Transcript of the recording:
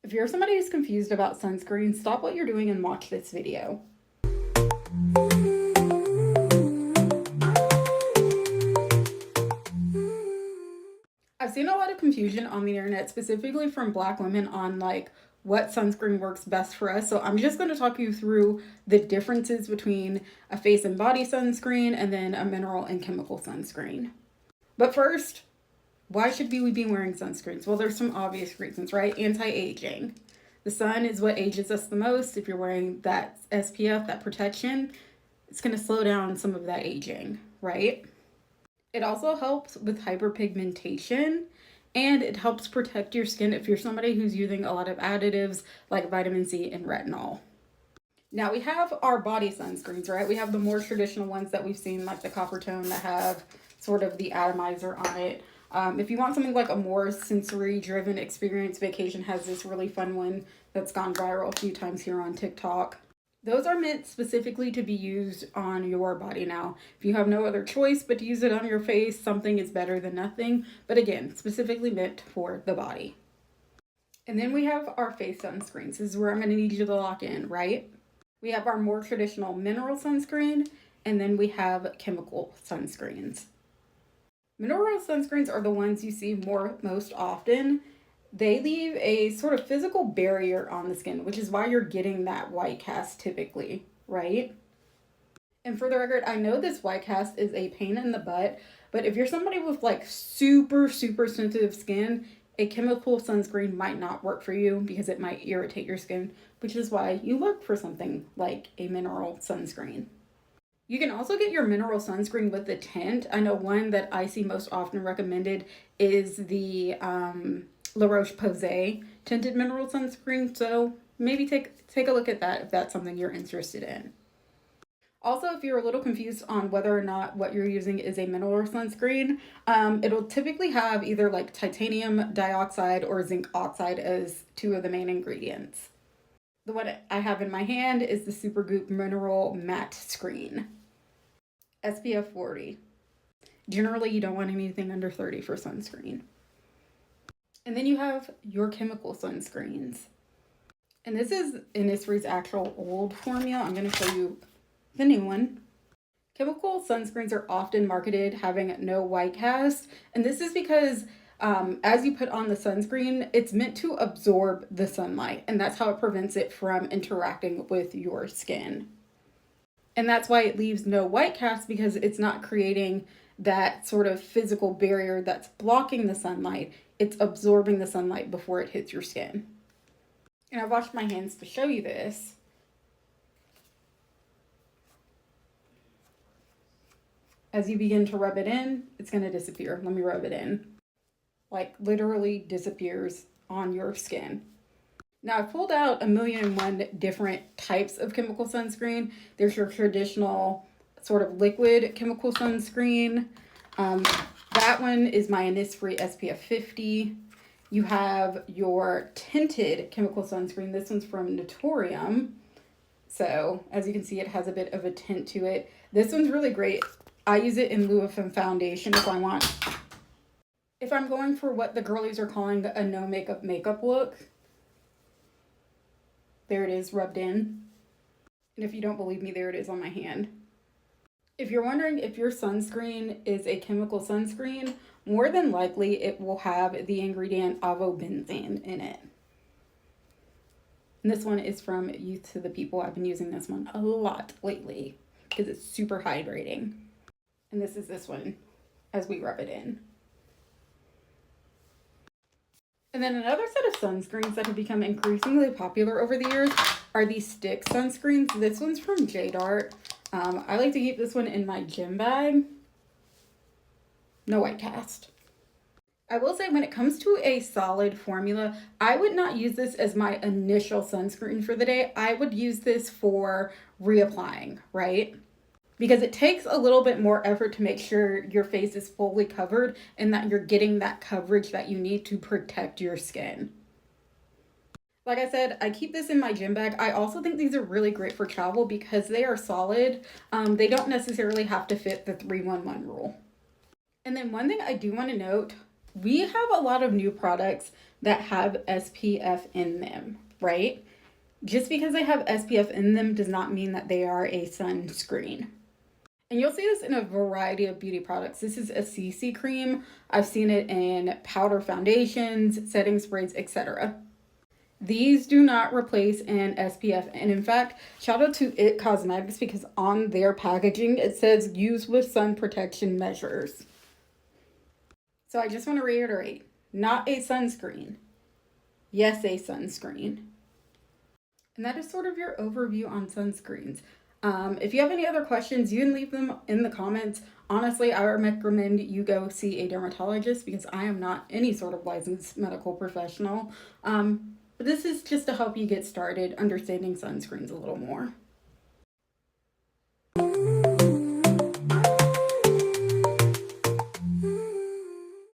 If you're somebody who's confused about sunscreen, stop what you're doing and watch this video. I've seen a lot of confusion on the internet, specifically from Black women, on like what sunscreen works best for us. So I'm just going to talk you through the differences between a face and body sunscreen and then a mineral and chemical sunscreen. But first, why should we be wearing sunscreens? Well, there's some obvious reasons, right? Anti-aging. The sun is what ages us the most. If you're wearing that SPF, that protection, it's going to slow down some of that aging, right? It also helps with hyperpigmentation, and it helps protect your skin if you're somebody who's using a lot of additives like vitamin C and retinol. Now we have our body sunscreens, right? We have the more traditional ones that we've seen, like the Coppertone, that have sort of the atomizer on it. If you want something like a more sensory-driven experience, Vacation has this really fun one that's gone viral a few times here on TikTok. Those are meant specifically to be used on your body. Now, if you have no other choice but to use it on your face, something is better than nothing. But again, specifically meant for the body. And then we have our face sunscreens. This is where I'm going to need you to lock in, right? We have our more traditional mineral sunscreen, and then we have chemical sunscreens. Mineral sunscreens are the ones you see most often. They leave a sort of physical barrier on the skin, which is why you're getting that white cast typically, right? And for the record, I know this white cast is a pain in the butt, but if you're somebody with like super sensitive skin, a chemical sunscreen might not work for you because it might irritate your skin, which is why you look for something like a mineral sunscreen. You can also get your mineral sunscreen with a tint. I know one that I see most often recommended is the La Roche-Posay tinted mineral sunscreen. So maybe take a look at that if that's something you're interested in. Also, if you're a little confused on whether or not what you're using is a mineral sunscreen, it'll typically have either like titanium dioxide or zinc oxide as two of the main ingredients. The one I have in my hand is the Supergoop Mineral Matte Screen. SPF 40. Generally, you don't want anything under 30 for sunscreen. And then you have your chemical sunscreens. And this is Innisfree's actual old formula. I'm going to show you the new one. Chemical sunscreens are often marketed having no white cast. And this is because as you put on the sunscreen, it's meant to absorb the sunlight. And that's how it prevents it from interacting with your skin. And that's why it leaves no white cast, because it's not creating that sort of physical barrier that's blocking the sunlight. It's absorbing the sunlight before it hits your skin. And I've washed my hands to show you this. As you begin to rub it in, it's going to disappear. Let me rub it in. Like literally disappears on your skin. Now, I've pulled out 1,000,001 different types of chemical sunscreen. There's your traditional sort of liquid chemical sunscreen. That one is my innisfree SPF 50. You have your tinted chemical sunscreen. This one's from Naturium. So, as you can see, it has a bit of a tint to it. This one's really great. I use it in lieu of a foundation if I'm going for what the girlies are calling a no makeup look. There it is, rubbed in. And if you don't believe me, there it is on my hand. If you're wondering if your sunscreen is a chemical sunscreen, more than likely it will have the ingredient avobenzene in it. And this one is from Youth to the People. I've been using this one a lot lately because it's super hydrating. And this is this one as we rub it in. And then another set of sunscreens that have become increasingly popular over the years are these stick sunscreens. This one's from Jart. I like to keep this one in my gym bag. No white cast. I will say when it comes to a solid formula, I would not use this as my initial sunscreen for the day. I would use this for reapplying, right? Because it takes a little bit more effort to make sure your face is fully covered and that you're getting that coverage that you need to protect your skin. Like I said, I keep this in my gym bag. I also think these are really great for travel because they are solid. They don't necessarily have to fit the 3-1-1 rule. And then one thing I do want to note, we have a lot of new products that have SPF in them, right? Just because they have SPF in them does not mean that they are a sunscreen. And you'll see this in a variety of beauty products. This is a CC cream. I've seen it in powder foundations, setting sprays, etc. These do not replace an SPF. And in fact, shout out to It Cosmetics because on their packaging, it says use with sun protection measures. So I just want to reiterate, not a sunscreen. Yes, a sunscreen. And that is sort of your overview on sunscreens. If you have any other questions, you can leave them in the comments. Honestly, I recommend you go see a dermatologist because I am not any sort of licensed medical professional. But this is just to help you get started understanding sunscreens a little more.